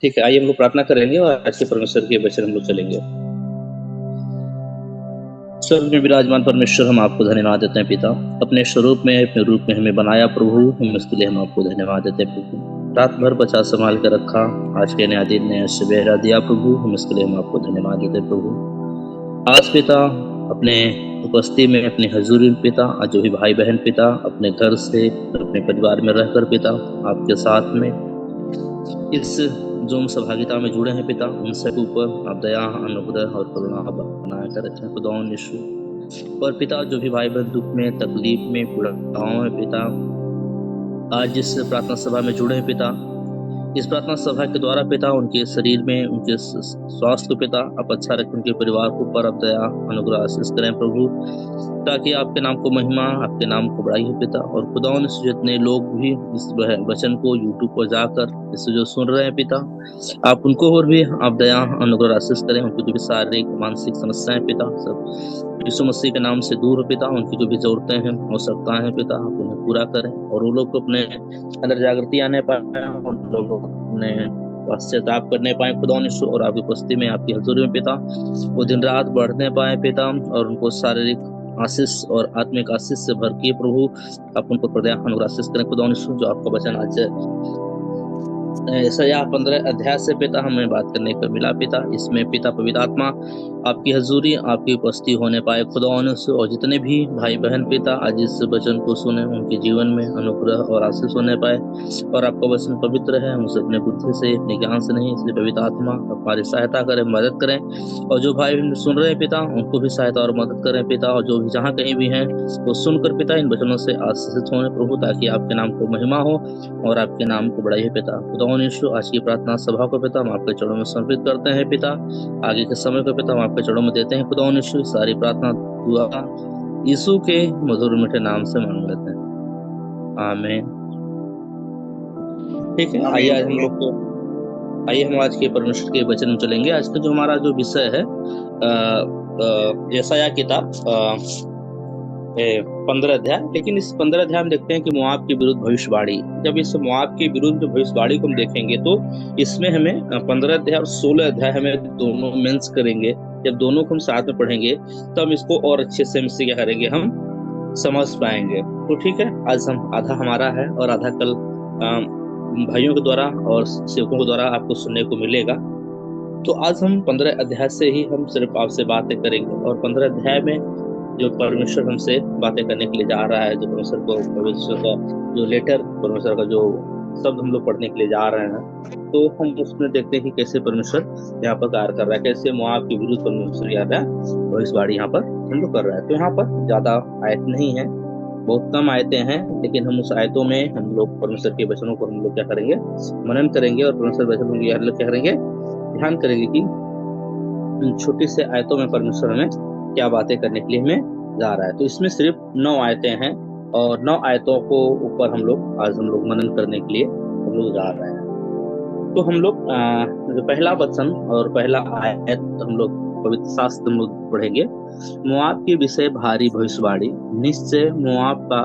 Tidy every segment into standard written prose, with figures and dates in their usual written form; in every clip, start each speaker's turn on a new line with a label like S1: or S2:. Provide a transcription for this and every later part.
S1: ठीक है, आइए हम लोग प्रार्थना करेंगे और आज के परमेश्वर के वचन हम लोग चलेंगे। स्वर्ग में विराजमान परमेश्वर, हम आपको धन्यवाद देते हैं पिता। अपने स्वरूप में, अपने रूप में हमें बनाया प्रभु, हम इसके लिए हम आपको धन्यवाद देते हैं प्रभु। रात भर बचा संभाल कर रखा, आज के नया दिन नया सवेरा दिया प्रभु, हम इसके लिए हम आपको धन्यवाद देते हैं प्रभु। आज पिता अपने उपस्थिति में, अपनी हजूरी में पिता, आज जो भी भाई बहन पिता अपने घर से अपने परिवार में रहकर पिता आपके साथ में इस जूम सहभागिता में जुड़े हैं पिता, उन सबके ऊपर आप दया, अनुग्रह और करुणा बनाए कर रखें खुदावन यीशु। और पिता जो भी भाई बहन दुख में, तकलीफ में, पीड़ाओं में पिता आज जिस प्रार्थना सभा में जुड़े हैं पिता, इस प्रार्थना सभा के द्वारा पिता उनके शरीर में, उनके स्वास्थ्य को पिता आप अच्छा रखें, उनके परिवार को ऊपर आप दया, अनुग्रह आशीष करें प्रभु, ताकि आपके नाम को महिमा, आपके नाम को बड़ाई हो पिता। और खुदावन से जितने लोग भी इस वचन को यूट्यूब पर जाकर इसे जो सुन रहे हैं पिता, आप उनको और भी आप दया, अनुग्रह आशीष करें। उनकी जो भी शारीरिक मानसिक समस्याएं पिता सब यीशु मसीह के नाम से दूर हो पिता। उनकी जो भी जरूरतें हैं, आवश्यकताएं हैं पिता, आप उन्हें पूरा करें और वो लोग को अपने अंदर जागृति आने पाए, उन लोगों को अपने पश्चाताप करने पाए खुदा यीशु, और आपकी उपस्थिति में, आपकी हजूरी में पिता वो दिन रात बढ़ने पाए पिता, और उनको शारीरिक आशीष और आत्मिक आशीष से भर के प्रभु आप उनको प्रदया अनुग्रह आशीष करें खुदा यीशु। जो आपका वचन आज यशायाह 15 अध्याय से पिता हमें बात करने को मिला पिता, इसमें पिता पवित्र आत्मा आपकी हजूरी, आपकी उपस्थिति होने पाए खुदा से, और जितने भी भाई बहन पिता आज इस वचन को सुने उनके जीवन में अनुग्रह और आशीष होने पाए, और आपका वचन पवित्र है, हमसे अपने बुद्धि से, अपने ज्ञान से नहीं, इसलिए पवित्र आत्मा हमारी सहायता करें, मदद करें। और जो भाई बहन सुन रहे हैं पिता उनको भी सहायता और मदद करें पिता, और जो भी जहाँ कहीं भी हैं वो सुनकर पिता इन वचनों से आशीषित होने प्रभु, ताकि आपके नाम को महिमा हो और आपके नाम को बढ़ाइए पिता। खुदा यीशु आज की प्रार्थना सभा को पिता हम आपके चरणों में समर्पित करते हैं पिता, आगे के समय को पिता हम आपके चरणों में देते हैं खुदा यीशु। सारी प्रार्थना दुआ यीशु के मधुर मीठे नाम से मांग लेते हैं, आमीन। ठीक है, आइए हम आज के परमेश्वर के वचन में चलेंगे। आज का जो हमारा जो विषय है यशायाह किताब 15 अध्याय, लेकिन इस 15 अध्याय में देखते हैं कि मोआब के विरुद्ध भविष्यवाणी। जब इस मोआब के विरुद्ध भविष्यवाणी को हम देखेंगे तो इसमें हमें 15 अध्याय और 16 अध्याय हमें दोनों मेंस करेंगे। जब दोनों को हम साथ में पढ़ेंगे तो हम इसको और अच्छे से हमसे क्या करेंगे, हम समझ पाएंगे। तो ठीक है, आज हम आधा हमारा है और आधा कल भाइयों के द्वारा और सेवकों के द्वारा आपको सुनने को मिलेगा। तो आज हम 15 अध्याय से ही हम सिर्फ आपसे बातें करेंगे, और 15 अध्याय में जो परमेश्वर हमसे बातें करने के लिए जा रहा है, जो परमेश्वर का जो लेटर, परमेश्वर का जो शब्द हम लोग पढ़ने के लिए जा रहे हैं, तो हम उसमें देखते हैं कि कैसे परमेश्वर यहाँ पर कार्य कर रहा है, कैसे मोआब के विरुद्ध परमेश्वर यहाँ है भविष्यवाणी यहाँ पर हम लोग कर रहा है। तो यहाँ पर ज्यादा आयत नहीं है, बहुत कम आयतें हैं, लेकिन हम उस आयतों में हम लोग परमेश्वर के वचनों को हम लोग क्या करेंगे, मनन करेंगे, और परमेश्वर वचनों की क्या करेंगे, ध्यान करेंगे कि छोटी से आयतों में परमेश्वर हमें क्या बातें करने के लिए हमें जा रहा है। तो इसमें सिर्फ 9 आयतें हैं, और 9 आयतों को ऊपर हम लोग आज हम लोग मनन करने के लिए हम लोग जा रहे हैं। तो हम लोग जो पहला वचन और पहला आयत हम लोग पवित्र शास्त्र हम लोग पढ़ेंगे। मोआब के विषय भारी भविष्यवाणी, निश्चय मोआब का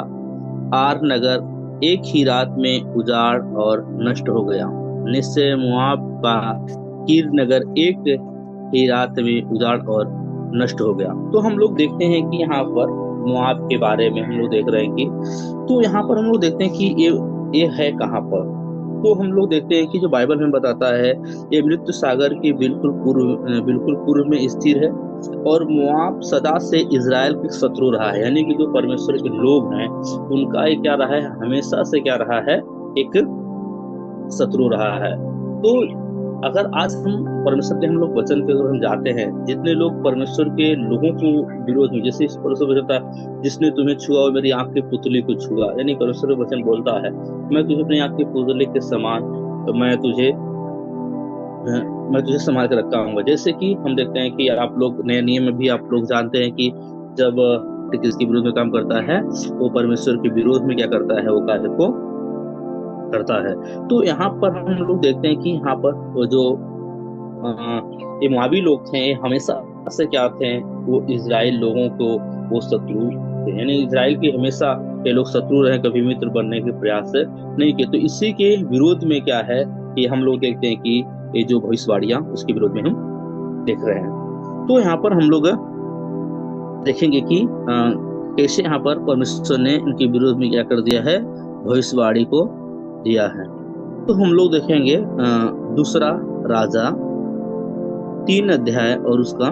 S1: आर नगर एक ही रात में उजाड़ और नष्ट हो गया। निश्चय मोआब का कीर नगर एक ही रात में उजाड़ और नष्ट हो गया। तो हम लोग देखते हैं कि यहाँ पर मोआब के बारे में हम लोग देख रहे हैं कि, तो यहाँ पर हम लोग देखते हैं कि ये है कहाँ पर। तो हम लोग देखते हैं कि जो बाइबल में बताता है ये मृत्यु सागर के बिल्कुल पूर्व में स्थिर है, और मोआब सदा से इजराइल के शत्रु रहा है, यानी कि जो परमेश्वर के लोग हैं उनका ये क्या रहा है, हमेशा से क्या रहा है, एक शत्रु रहा है। तो अगर आज हम परमेश्वर के हम लोग वचन के अगर हम जाते हैं, जितने लोग परमेश्वर के लोगों को विरोध में, जैसे परमेश्वर बोलता है जिसने तुम्हें छुआ और मेरी आंख की पुतली को छुआ, यानी परमेश्वर वचन बोलता है मैं तुझे अपनी आंख की पुतली के समान, तो मैं तुझे संभाल कर रखा हूँ। जैसे कि हम देखते हैं कि आप लोग नए नियम में भी आप लोग जानते हैं कि जब किसके विरोध में काम करता है वो परमेश्वर के विरोध में क्या करता है, वो कार्य को करता है। तो यहाँ पर हम लोग देखते हैं कि यहाँ पर वो जो ये मोआबी लोग थे हमेशा से क्या थे, वो इजराइल लोगों को वो शत्रु थे, यानी इजराइल के हमेशा ये लोग शत्रु रहे, कभी मित्र बनने के प्रयास नहीं किए। तो इसी के विरोध में क्या है कि हम लोग देखते हैं कि ये जो भविष्यवाणियां उसके विरोध में हम देख रहे हैं। तो यहाँ पर हम लोग देखेंगे कि कैसे यहाँ पर परमेश्वर ने इनके विरोध में क्या कर दिया है, भविष्यवाणी को दिया है। तो हम लोग देखेंगे दूसरा राजा 3 अध्याय और उसका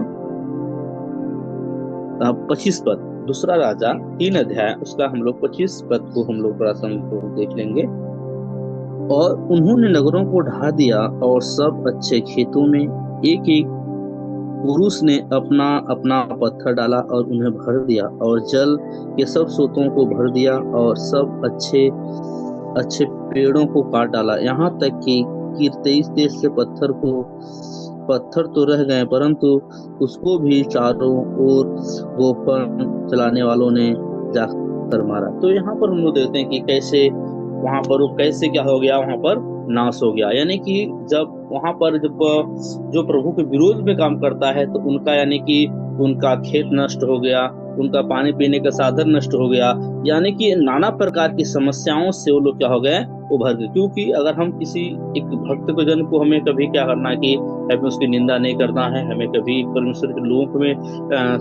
S1: 25 पद। दूसरा राजा 3 अध्याय उसका हम लोग 25 पद को हम लोग थोड़ा सा देख लेंगे। और उन्होंने नगरों को ढा दिया और सब अच्छे खेतों में एक एक पुरुष ने अपना अपना पत्थर डाला और उन्हें भर दिया, और जल के सब स्रोतों को भर दिया और सब अच्छे अच्छे पेड़ों को काट डाला, यहाँ तक कि तेईस देश से पत्थर तो रह गए, परंतु उसको भी चारों ओर गोफन चलाने वालों ने जाकर मारा। तो यहाँ पर हम लोग देखते हैं कि कैसे वहां पर वो कैसे क्या हो गया, वहां पर नाश हो गया। यानी कि जब वहां पर जब जो प्रभु के विरोध में काम करता है तो उनका यानी कि उनका खेत नष्ट हो गया, उनका पानी पीने का साधन नष्ट हो गया, यानी कि नाना प्रकार की समस्याओं से वो लोग क्या हो गए, उभर गए। क्योंकि अगर हम किसी एक भक्त को जन को हमें कभी क्या करना है कि हमें उसकी निंदा नहीं करना है, हमें कभी परमेश्वर के लोगों को में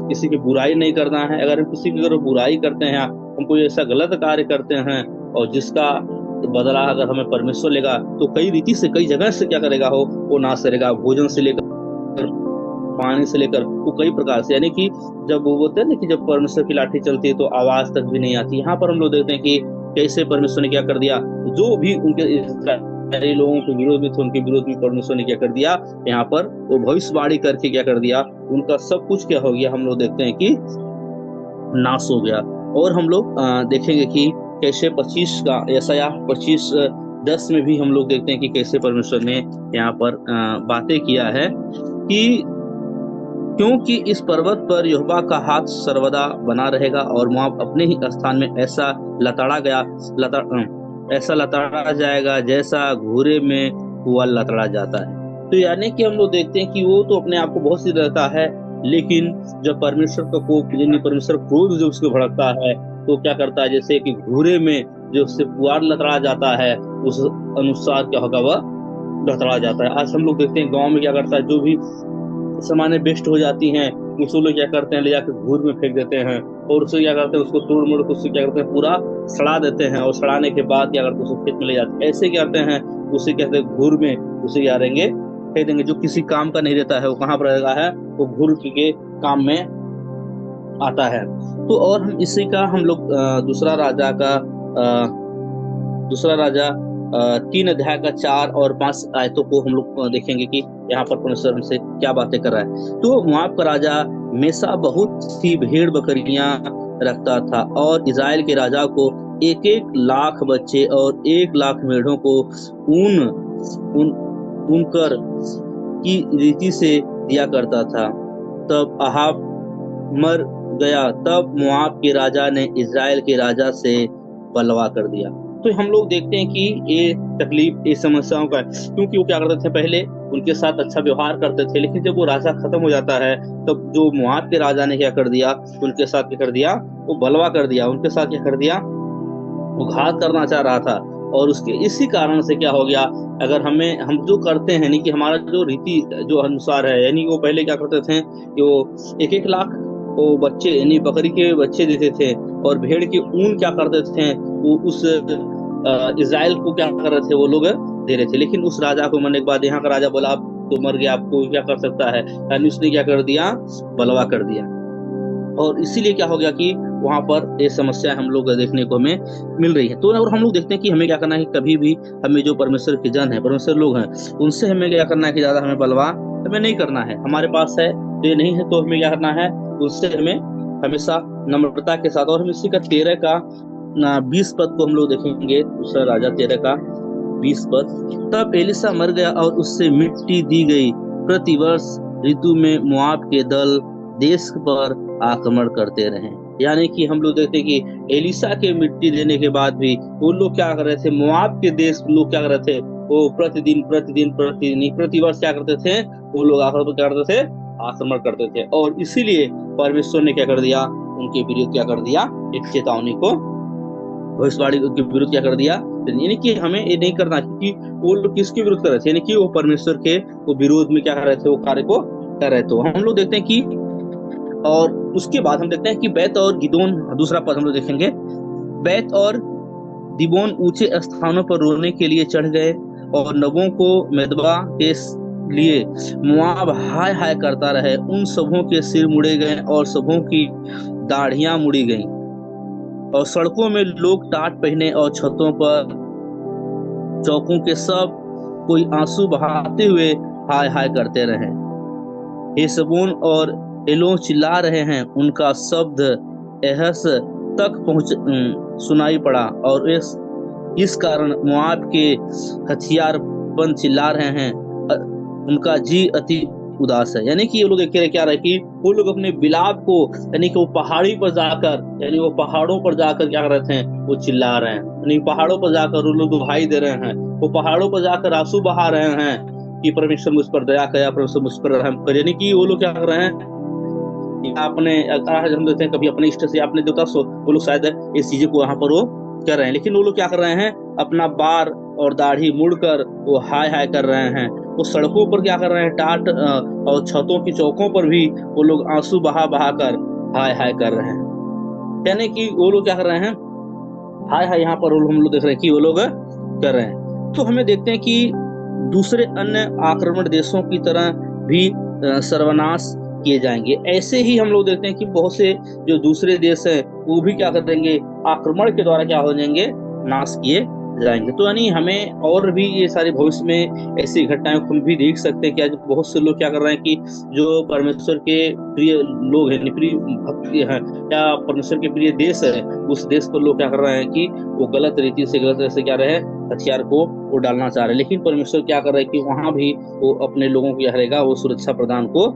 S1: किसी की बुराई नहीं करना है। अगर हम किसी की अगर बुराई करते हैं, हम कोई ऐसा गलत कार्य करते हैं और जिसका बदला अगर हमें परमेश्वर लेगा तो कई रीति से कई जगह से क्या करेगा, वो नाश करेगा, भोजन से लेकर पानी से लेकर वो कई प्रकार से। यानी कि जब वो बोलते हैं ना कि जब परमेश्वर की लाठी चलती है तो आवाज तक भी नहीं आती। यहाँ पर हम लोग देखते हैं कि कैसे परमेश्वर ने क्या कर दिया, जो भी उनके इस्राएली लोगों के विरोध में थे उनके विरोध में परमेश्वर ने क्या कर दिया, यहाँ पर वो भविष्यवाणी करके क्या कर दिया, उनका सब कुछ क्या हो गया, हम लोग देखते हैं कि नाश हो गया। और हम लोग देखेंगे कि कैसे 25 का यशायाह 25:10 में भी हम लोग देखते हैं कि कैसे परमेश्वर ने यहाँ पर बातें किया है कि क्योंकि इस पर्वत पर यहोवा का हाथ सर्वदा बना रहेगा और मोआब अपने ही स्थान में ऐसा लताड़ा जाएगा जैसा घूरे में हुआ लताड़ा जाता है। तो यानी कि हम लोग देखते हैं कि वो तो अपने आप को बहुत सी रहता है, लेकिन जब परमेश्वर का कोप यानी परमेश्वर क्रोध जो उसको भड़कता है तो क्या करता है, जैसे कि घूरे में जो उससे पुआर लतड़ा जाता है उस अनुसार क्या होगा, वह लतड़ा जाता है। आज हम लोग देखते हैं गांव में क्या करता है, जो भी सामानें वेस्ट हो जाती हैं उसको लोग क्या करते हैं, ले जाकर घूर में फेंक देते हैं और उससे क्या करते हैं, उसको तोड़ मोड़ उससे क्या करते हैं, पूरा सड़ा देते हैं और सड़ाने के बाद क्या करते हैं, उसको खेत में ले जाते हैं। ऐसे क्या करते हैं, उसे कहते हैं घूर में उसे क्या करेंगे, फेंक देंगे। जो किसी काम का नहीं रहता है वो कहाँ पर रहेगा है, वो घूर के काम में आता है। तो और हम इसी का हम लोग दूसरा राजा 3 अध्याय का 4 और 5 आयतों को हम लोग देखेंगे कि यहाँ पर परमेश्वर हमसे क्या बातें कर रहा है। तो मोआब का राजा मेसा बहुत सी भेड़ बकरियां रखता था और इज़राइल के राजा को 1-1 लाख बच्चे और 1 लाख मेढ़ों को ऊन कर की रीति से दिया करता था। तब अहाब मर गया, तब मोआब के राजा ने इज़राइल के राजा से बलवा कर दिया। तो हम लोग देखते हैं कि ये तकलीफ, ये समस्याओं का, क्योंकि वो क्या करते थे, पहले उनके साथ अच्छा व्यवहार करते थे, लेकिन जब वो राजा खत्म हो जाता है तब जो मोआब के राजा ने क्या कर दिया, उनके साथ क्या कर दिया, वो बलवा कर दिया, उनके साथ क्या कर दिया, वो घात करना चाह रहा था। और उसके इसी कारण से क्या हो गया, अगर हम जो करते हैं यानी कि हमारा जो रीति जो अनुसार है, यानी वो पहले क्या करते थे कि वो 1-1 लाख वो बच्चे यानी बकरी के बच्चे देते थे और भेड़ के ऊन क्या करते थे, वो उस इज़राइल को क्या कर रहे थे, वो लोग दे रहे थे। लेकिन उस राजा को मरने के बाद यहाँ का राजा बोला अब तो मर गया, आपको क्या कर सकता है, यानी उसने क्या कर दिया, बलवा कर दिया। और इसीलिए क्या हो गया कि वहां पर ये समस्या हम लोग देखने को हमें मिल रही है। तो और हम लोग देखते हैं कि हमें क्या करना है, कभी भी हमें जो परमेश्वर के जन है, परमेश्वर लोग हैं, उनसे हमें क्या करना है कि ज्यादा हमें बलवा हमें नहीं करना है। हमारे पास है तो ये नहीं है तो हमें क्या करना है, उससे हमें हमेशा नम्रता के साथ। और हम इसी का 13 का 20 पद को हम लोग देखेंगे, दूसरा राजा 13 का 20 पद। तब एलीशा मर गया और उससे मिट्टी दी गई। प्रतिवर्ष ऋतु में मोआब के दल देश पर आक्रमण करते रहे। यानी कि हम लोग देखते हैं कि एलीशा के मिट्टी देने के बाद भी वो लोग क्या कर रहे थे, मोआब के देश लोग क्या कर रहे थे, वो प्रतिदिन प्रतिवर्ष क्या करते थे, वो लोग आकर क्या करते थे, आक्रमण करते थे। और इसीलिए परमेश्वर ने क्या कर दिया, उनके विरुद्ध क्या कर दिया, एक चेतावनी को भविष्यवाणी के विरुद्ध क्या कर दिया, यानी कि हमें ये नहीं करना, क्योंकि वो लोग किसके विरुद्ध कर रहे थे, यानी कि वो परमेश्वर के वो विरोध में क्या कर रहे थे, वो कार्य को कर रहे थे। हम लोग देखते हैं कि, और उसके बाद हम देखते हैं कि बैत और गिदोन, दूसरा पद हम लोग देखेंगे, बैत और दिबोन ऊंचे स्थानों पर रोने के लिए चढ़ गए, और नबों को मेदबा के लिए मुआब हाय हाय करता रहे। उन सबों के सिर मुड़े गए और सबों की दाढ़ियां मुड़ी गईं, और सड़कों में लोग टाट पहने और छतों पर चौकों के सब कोई आंसू बहाते हुए हाय हाय करते रहे। हेशबोन और एलो चिल्ला रहे हैं, उनका शब्द एहस तक सुनाई पड़ा, और इस कारण मोआब के हथियारबंद चिल्ला रहे हैं, उनका जी अति उदास है। यानी कि ये लोग देख क्या रहे कि वो लोग अपने बिलाप को, यानी कि वो पहाड़ी पर जाकर, यानी वो पहाड़ों पर जाकर क्या कर रहे थे, वो चिल्ला रहे हैं, यानी पहाड़ों पर जाकर वो लोग दुहाई दे रहे हैं, वो पहाड़ों पर जाकर आंसू बहा रहे हैं कि परमेश्वर मुझ पर दया करे, परमेश्वर मुझ पर रहम करे। यानी कि वो लोग क्या कर रहे हैं, अपने हम देखते हैं कभी अपने इष्ट से अपने देवता से वो लोग शायद इस चीजों को वहां पर वो कर रहे हैं, लेकिन वो लोग क्या कर रहे हैं, अपना बार और दाढ़ी मुड़कर वो हाय हाय कर रहे हैं। वो सड़कों पर क्या कर रहे हैं, टाट और छतों की चौकों पर भी वो लोग आंसू बहा बहा कर हाय हाय कर रहे हैं। यानी कि वो लोग क्या कर रहे हैं, हाय हाय यहाँ पर हम लोग देख रहे हैं कि वो लोग कर रहे हैं। तो हमें देखते हैं कि दूसरे अन्य आक्रमण देशों की तरह भी सर्वनाश किए जाएंगे। ऐसे ही हम लोग देखते हैं कि बहुत से जो दूसरे देश हैं वो भी क्या करेंगे, आक्रमण के द्वारा क्या हो जाएंगे, नाश किए जाएंगे। तो यानी हमें और भी ये सारे भविष्य में ऐसी घटनाएं हम भी देख सकते हैं कि आज बहुत से लोग क्या कर रहे हैं कि जो परमेश्वर के प्रिय लोग हैं, प्रिय भक्ति हैं, या परमेश्वर के प्रिय देश है, उस देश पर लोग क्या कर रहे हैं कि वो गलत रीति से, गलत तरह से क्या रहे, हथियार को वो डालना चाह रहे हैं। लेकिन परमेश्वर क्या कर रहा है कि वहां भी वो अपने लोगों को क्या करेगा, वो सुरक्षा प्रदान को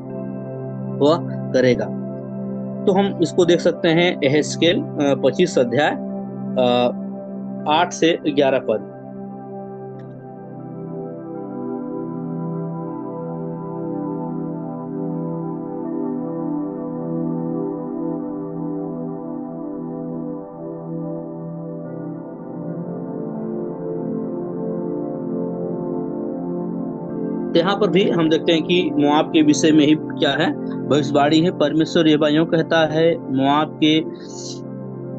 S1: वह करेगा। तो हम इसको देख सकते हैं एहेजकेल 25 अध्याय 8 से 11 पद। यहाँ पर भी हम देखते हैं कि मोआब के विषय में ही क्या है, भविष्यवाणी है। परमेश्वर यहोवा यूं कहता है, मोआब के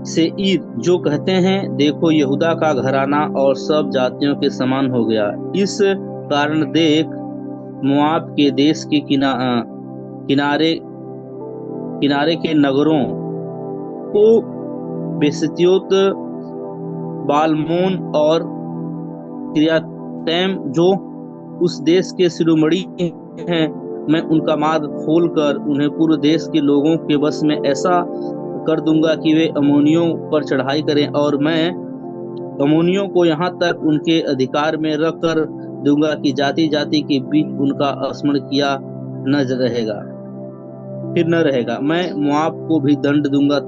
S1: सेईर जो कहते हैं, देखो यहूदा का घराना और सब जातियों के समान हो गया। इस कारण देख, मोआब के देश के किनारे किनारे के नगरों को बेसतियोत, बालमोन और किर्यातैम जो उस देश के शिरोमणि हैं, मैं उनका मार्ग खोलकर उन्हें पूर्व देश के लोगों के वश में ऐसा कर दूंगा कि वे अम्मोनियों पर चढ़ाई करें, और मैं अम्मोनियों को यहाँ तक उनके अधिकार में रख कर दूंगा कि जाति जाति के बीच उनका स्मरण किया न रहेगा। मैं मोआब को भी दंड दूंगा,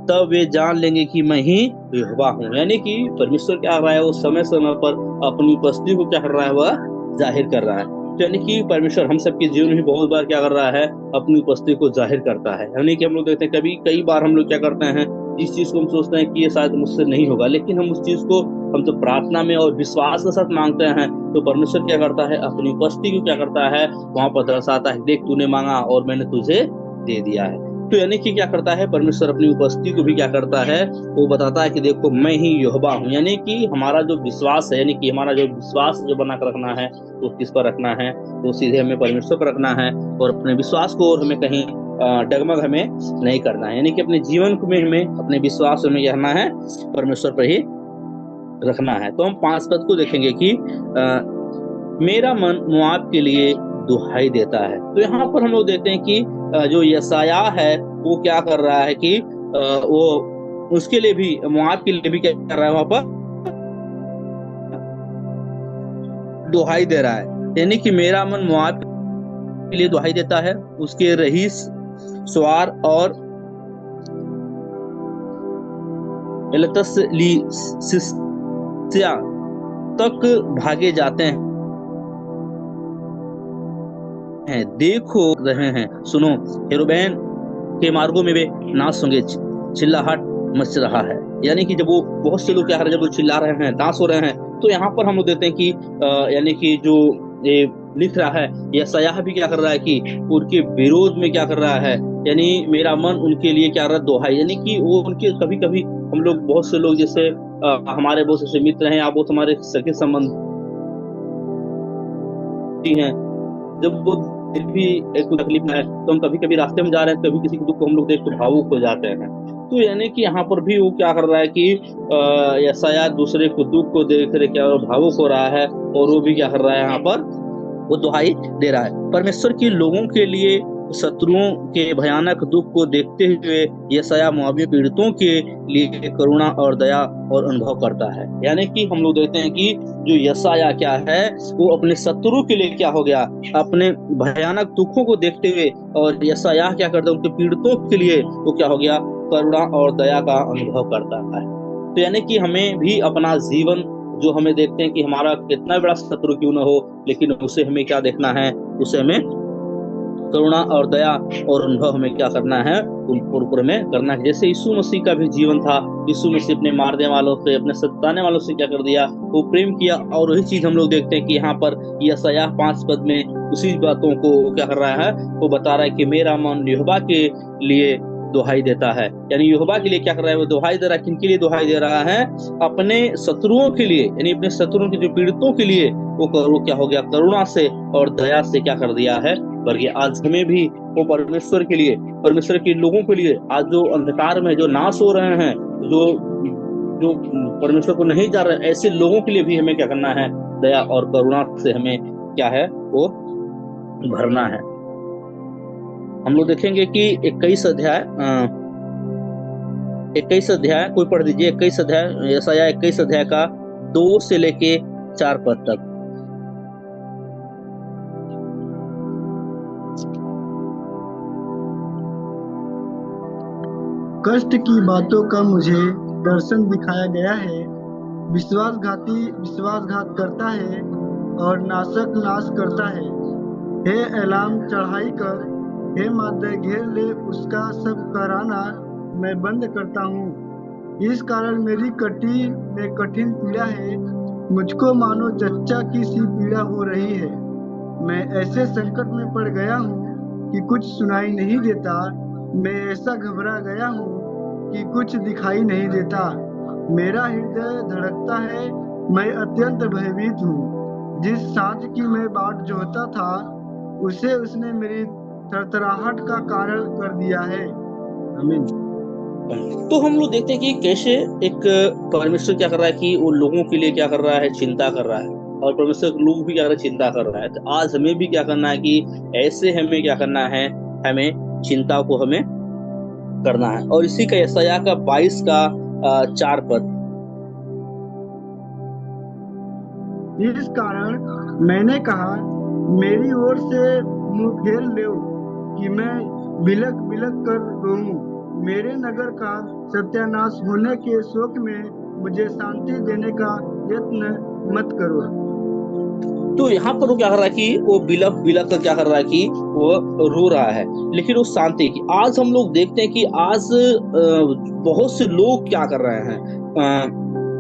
S1: तब वे जान लेंगे कि मैं ही यहोवा हूँ। यानी कि परमेश्वर क्या कर रहा है, वो समय समय पर अपनी उपस्थिति को क्या कर रहा है, वह जाहिर कर रहा है। तो यानी कि परमेश्वर हम सबके जीवन में बहुत बार क्या कर रहा है, अपनी उपस्थिति को जाहिर करता है। यानी कि हम लोग देखते हैं कई बार हम लोग क्या करते हैं, इस चीज को हम सोचते हैं कि ये शायद मुझसे नहीं होगा, लेकिन हम उस चीज को हम तो प्रार्थना में और विश्वास के साथ मांगते हैं, तो परमेश्वर क्या करता है, अपनी उपस्थिति को क्या करता है, वहां पर दर्शाता है, देख तूने मांगा और मैंने तुझे दे दिया है। तो यानी कि क्या करता है, परमेश्वर अपनी उपस्थिति को भी क्या करता है, वो बताता है कि देखो मैं ही यहोवा हूँ। यानी कि हमारा जो विश्वास है, यानी कि हमारा जो विश्वास जो बना कर रखना है, तो किस पर रखना है, तो सीधे हमें परमेश्वर पर रखना है, और अपने विश्वास को और हमें कहीं डगमग हमें नहीं करना है। यानी कि अपने जीवन में हमें अपने विश्वास में कहना है, परमेश्वर पर ही रखना है। तो हम 5 पद को देखेंगे कि मेरा मन मोआब के लिए दुहाई देता है। तो यहाँ पर हम लोग देखते हैं कि जो यशाया है वो क्या कर रहा है कि वो उसके लिए भी, मोआब के लिए भी क्या कर रहा है, वहां पर दुहाई दे रहा है। यानी कि मेरा मन मोआब के लिए दुहाई देता है, उसके रईस स्वार और एलतसलीसिया तक भागे जाते हैं, देखो रहे हैं, सुनो हेरोबैन के मार्गों में वे नाश होंगे, चिल्लाहट मच रहा है। यानी कि जब वो बहुत से लोग क्या कर रहे हैं, जब वो चिल्ला रहे हैं, डांस हो रहे हैं, तो यहाँ पर हम लोग देखते हैं कि यानी कि जो ये लिख रहा है, यशायाह भी क्या कर रहा है कि उनके विरोध में क्या कर रहा है, यानी मेरा मन उनके लिए क्या कर रहा है, दोहाई, यानी कि वो उनके कभी कभी हम लोग बहुत से लोग जैसे हमारे बहुत से मित्र हैं या बहुत हमारे सगे संबंधी हैं, जब वो भी एक तकलीफ में है तो हम कभी कभी रास्ते में जा रहे हैं, कभी किसी के दुख को हम लोग देख के भावुक हो जाते हैं। तो यानी कि यहाँ पर भी वो क्या कर रहा है कि यशायाह दूसरे को दुख को देख रहे क्या भावुक हो रहा है, और वो भी क्या कर रहा है यहाँ पर, वो दुहाई दे रहा है। परमेश्वर के लोगों के लिए शत्रुओं के भयानक दुख को देखते हुए यशायाह मोआबी पीड़ितों के लिए करुणा और दया और अनुभव करता है। यानी कि हम लोग देखते हैं कि जो यशायाह क्या है, वो अपने शत्रु के लिए क्या हो गया, अपने भयानक दुखों को देखते हुए, और यशायाह क्या करता है, उनके पीड़ितों के लिए वो क्या हो गया, करुणा और दया का अनुभव करता है। तो यानी कि हमें भी अपना जीवन, जो हमें देखते हैं कि हमारा कितना बड़ा शत्रु क्यों ना हो, लेकिन उसे हमें क्या देखना है, उसे हमें करुणा और दया और अनुभव हमें क्या करना है, उनके ऊपर में करना है। जैसे यीशु मसीह का भी जीवन था, यीशु मसीह अपने मारने वालों से, अपने सताने वालों से क्या कर दिया, वो प्रेम किया। और वही चीज हम लोग देखते हैं कि यहाँ पर यशायाह 5 पद में उसी बातों को क्या कर रहा है, वो बता रहा है कि मेरा मन यहोवा के लिए दुहाई देता है। यानी यहोवा के लिए क्या कर रहा है, वो दुहाई दे रहा है। किनके लिए दुहाई दे रहा है, अपने शत्रुओं के लिए, यानी अपने शत्रुओं के जो पीड़ितों के लिए वो क्या हो गया, करुणा से और दया से क्या कर दिया है, बढ़ गया। आज हमें भी वो परमेश्वर के लिए, परमेश्वर के लोगों के लिए, आज जो अंधकार में जो नाश हो रहे हैं, जो जो परमेश्वर को नहीं जा रहे, ऐसे लोगों के लिए भी हमें क्या करना है, दया और करुणा से हमें क्या है, वो भरना है। हम लोग देखेंगे कि 21 अध्याय कोई पढ़ दीजिए, 21 अध्याय यशायाह 21 अध्याय का 2 से लेके 4 पद तक।
S2: कष्ट की बातों का मुझे दर्शन दिखाया गया है। विश्वासघाती विश्वासघात करता है और नाशक नाश करता है। हे एलाम चढ़ाई कर, हे माद्दे घेर ले, उसका सब कराना मैं बंद करता हूँ। इस कारण मेरी कटी में कठिन पीड़ा है, मुझको मानो जच्चा की सी पीड़ा हो रही है। मैं ऐसे संकट में पड़ गया हूँ कि कुछ सुनाई नहीं देता। मैं ऐसा घबरा गया हूँ कि कुछ दिखाई नहीं देता। मेरा हृदय धड़कता है, मैं अत्यंत भयभीत हूँ। जिस सांझ की मैं बाट जोहता था, उसे उसने मेरी थरथराहट का कारण कर दिया है। आमीन।
S1: तो हम लोग देखते हैं कि कैसे एक परमेश्वर क्या कर रहा है कि वो लोगों के लिए क्या कर रहा है, चिंता कर रहा है, और परमेश्वर लोग भी क्या कर रहे हैं, चिंता कर रहा है। तो आज हमें भी क्या करना है कि ऐसे हमें क्या करना है, हमें चिंता को हमें करना है। और इसी का यशायाह का 22 का 4 पद।
S2: इस कारण मैंने कहा, मेरी ओर से मुंह फेर लो कि मैं बिलक बिलक कर रोऊं। मेरे नगर का सत्यानाश होने के शोक में मुझे शांति देने का यत्न मत करो।
S1: तो यहाँ पर वो क्या कर रहा है कि वो बिलक बिलक कर क्या कर रहा है कि वो रो रहा है, लेकिन वो शांति की। आज हम लोग देखते हैं कि आज बहुत से लोग क्या कर रहे हैं,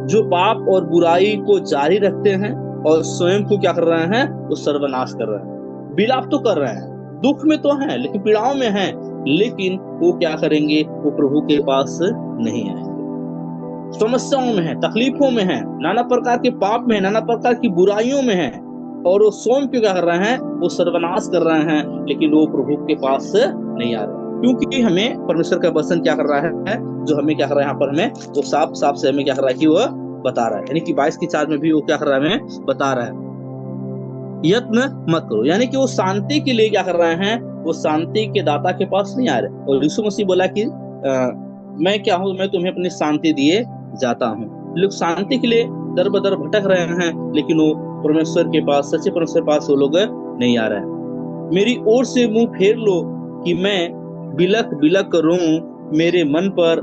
S1: जो पाप और बुराई को जारी रखते हैं और स्वयं को क्या कर रहे हैं, वो सर्वनाश कर रहे हैं। बिलाप तो कर रहे हैं, दुख में तो हैं, लेकिन पीड़ाओं में हैं, लेकिन वो क्या करेंगे, वो प्रभु के पास नहीं आएंगे। समस्याओं में है, तकलीफों में है, नाना प्रकार के पाप में है, नाना प्रकार की बुराइयों में है, और वो स्वयं क्यों क्या कर रहे हैं, वो सर्वनाश कर रहे हैं, लेकिन वो प्रभु के पास नहीं आ रहे। क्योंकि हमें परमेश्वर का वचन क्या कर रहा है, जो हमें क्या कर रहा है, यहाँ पर हमें वो साफ साफ से हमें क्या कर रहा है कि वो बता रहा है। यानी कि 22 की 4 में भी वो क्या कर रहा है, हमें बता रहा है, यत्न मत करो। यानी कि वो शांति के लिए क्या कर रहे हैं, वो शांति के दाता के पास नहीं आ रहे। और यीशु मसीह बोला कि मैं क्या हूं, मैं तुम्हें अपनी शांति दिए जाता हूँ। लोग शांति के लिए दर बदर भटक रहे हैं, लेकिन वो परमेश्वर के पास, सच्चे परमेश्वर के पास वो लोग नहीं आ रहे हैं। मेरी ओर से मुंह फेर लो कि मैं बिलक बिलक रोऊं। मेरे मन पर,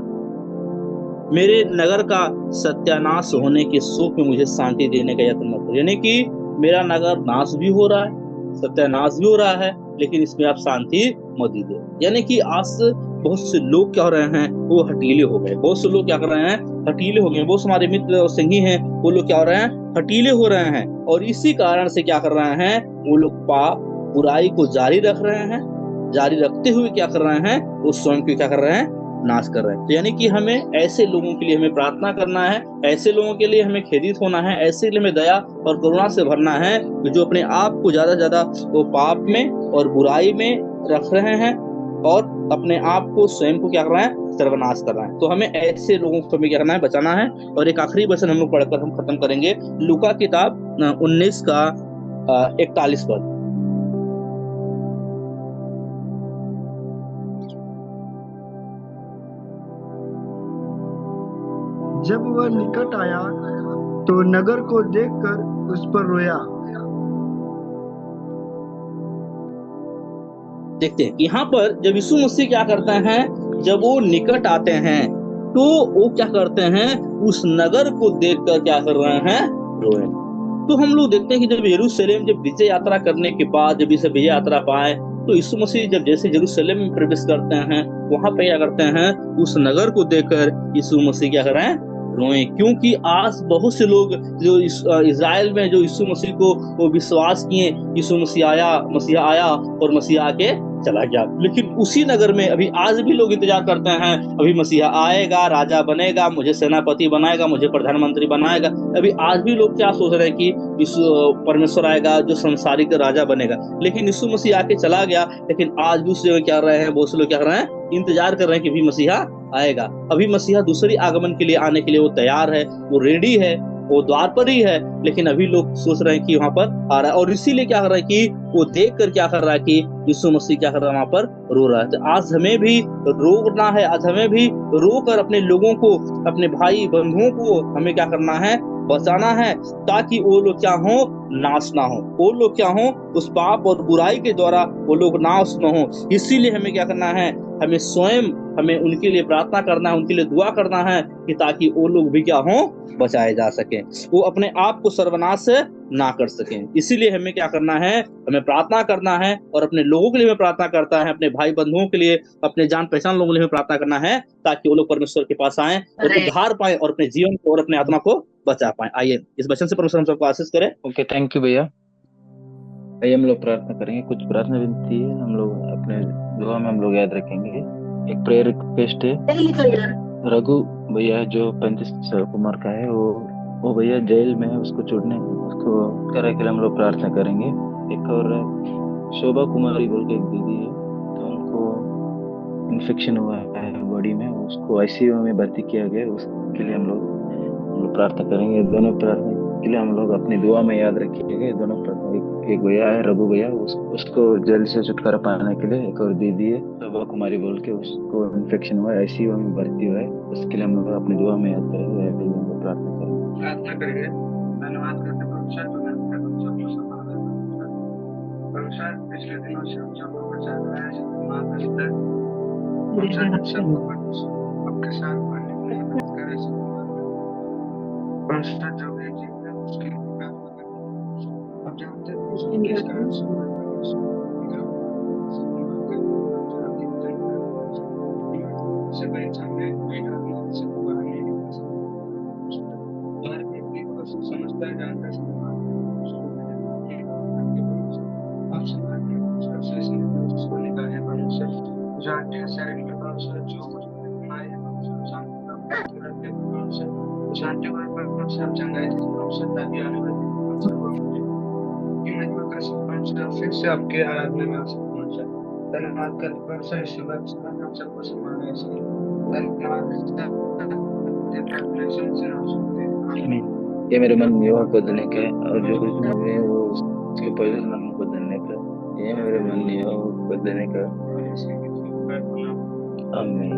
S1: मेरे नगर का सत्यानाश होने के शोक में मुझे शांति देने का यत्न मत करो। यानी कि मेरा नगर नाश भी हो रहा है, सत्यानाश भी हो रहा है, लेकिन इसमें आप शांति मत दीजिए। यानी कि आज बहुत से लोग क्या हो रहे हैं, वो हटीले हो गए। बहुत से लोग क्या कर रहे हैं, हटीले हो गए। बहुत से हमारे मित्र और संगी हैं, वो लोग क्या हो रहे हैं, हटीले हो रहे हैं। और इसी कारण से क्या कर रहे हैं, वो लोग पाप बुराई को जारी रख रहे हैं। जारी रखते हुए क्या कर रहे हैं, वो स्वयं को क्या कर रहे हैं, नाश कर रहे हैं। तो यानी कि हमें ऐसे लोगों के लिए हमें प्रार्थना करना है, ऐसे लोगों के लिए हमें खेदित होना है, ऐसे लिए हमें दया और करुणा से भरना है कि जो अपने आप को ज्यादा ज्यादा वो पाप में और बुराई में रख रहे हैं और अपने आप को स्वयं को क्या कर रहे हैं, सर्वनाश कर रहे हैं। तो हमें ऐसे लोगों को हमें क्या करना है, बचाना है। और एक आखिरी वचन हम लोग पढ़कर हम खत्म करेंगे, लूका किताब 19 का 41 पद।
S2: जब वह निकट आया तो नगर को देखकर उस पर रोया।
S1: देखते हैं कि यहाँ पर जब यीशु मसीह क्या करते हैं, जब वो निकट आते हैं तो वो क्या करते हैं, उस नगर को देखकर क्या कर रहे हैं, रोए। तो हम लोग देखते हैं कि जब यरूशलेम जब विजय यात्रा करने के बाद, जब इसे विजय यात्रा पाए, तो यीशु मसीह जब जैसे यरूशलेम में प्रवेश करते हैं, वहां पे क्या करते हैं, उस नगर को देखकर यीशु मसीह क्या कर रहे हैं, रोए। क्योंकि आज बहुत से लोग जो इज़राइल में जो यीशु मसीह को वो विश्वास किए, यीशु मसीह आया और मसीह आके चला गया। लेकिन उसी नगर में अभी आज भी लोग इंतजार करते हैं, अभी मसीहा आएगा, राजा बनेगा, मुझे सेनापति बनाएगा, मुझे प्रधानमंत्री बनाएगा। अभी आज भी लोग क्या सोच रहे हैं कि परमेश्वर आएगा जो संसारिक राजा बनेगा। लेकिन यीशु मसीह आके चला गया, लेकिन आज भी उस जगह क्या कर रहे हैं, बहुत से लोग क्या कर रहे हैं, इंतजार कर रहे हैं कि अभी मसीहा आएगा। अभी मसीहा दूसरी आगमन के लिए आने के लिए वो तैयार है, वो रेडी है, वो द्वार पर ही है। लेकिन अभी लोग सोच रहे हैं कि वहां पर आ रहा है, और इसीलिए क्या कर रहा है कि वो देख कर क्या कर रहा है कि यीशु मसीह क्या कर रहा है, वहां पर रो रहा है। तो आज हमें भी रोना है, आज हमें भी रो कर अपने लोगों को, अपने भाई बंधुओं को हमें क्या करना है, बचाना है, ताकि वो लोग क्या हो, नाश ना हो। वो लोग क्या हो, उस पाप और बुराई के द्वारा वो लोग नाश ना हो। इसीलिए हमें क्या करना है, हमें स्वयं हमें उनके लिए प्रार्थना करना है, उनके लिए दुआ करना है कि ताकि वो लोग भी क्या हो, बचाए जा सके, वो अपने आप को सर्वनाश ना कर सकें। इसीलिए हमें क्या करना है, हमें प्रार्थना करना है, और अपने लोगों के लिए हमें प्रार्थना करता है, अपने भाई बंधुओं के लिए, अपने जान पहचान लोगों के लिए हमें प्रार्थना करना है, ताकि वो लोग परमेश्वर के पास आए और उद्धार पाए और अपने जीवन को और अपने आत्मा को बचा पाए। आइए इस वचन से परमेश्वर हम सबको आशीष करे।
S3: ओके, थैंक यू भैया। आइए हम लोग प्रार्थना करेंगे। कुछ प्रार्थना विनती है, हम लोग अपने दुआ में हम लोग याद रखेंगे। एक प्रेयर रिक्वेस्ट है, रघु भैया जो 35 उम्र का है, वो भैया जेल में है, उसको छोड़ने उसको करे के लिए हम लोग प्रार्थना करेंगे। एक और शोभा कुमारी बोल के एक दीदी है, तो उनको इन्फेक्शन हुआ है बॉडी में, उसको आईसीयू में भर्ती किया गया, उसके लिए हम लोग प्रार्थना करेंगे। दोनों प्रार्थना के लिए हम लोग अपनी दुआ में याद रखिएगा। दोनों प्रार्थना, एक भैया है रघु भैया, उसको जल्द से छुटकारा पाने के लिए, एक और दीदी है शोभा कुमारी बोल के, उसको इन्फेक्शन हुआ है, आईसीयू में भर्ती हुआ है, उसके लिए हम लोग अपनी दुआ में याद करेंगे, हम लोग प्रार्थना करेंगे। धन्यवाद करते पिछले दिनों से हम सबको बचा रहा है, आपके साथ जो भी चीज है उसके लिए अब जानते हैं समझता है, जानता है, शांति फिर से आपके आराधना में धन्यवाद कर सबको संभालने ये मेरे मन में युवा को देने का है, और जो कुछ है वो उसके परिणाम को देने का, ये मेरे मन में युवा को देने का। आमीन।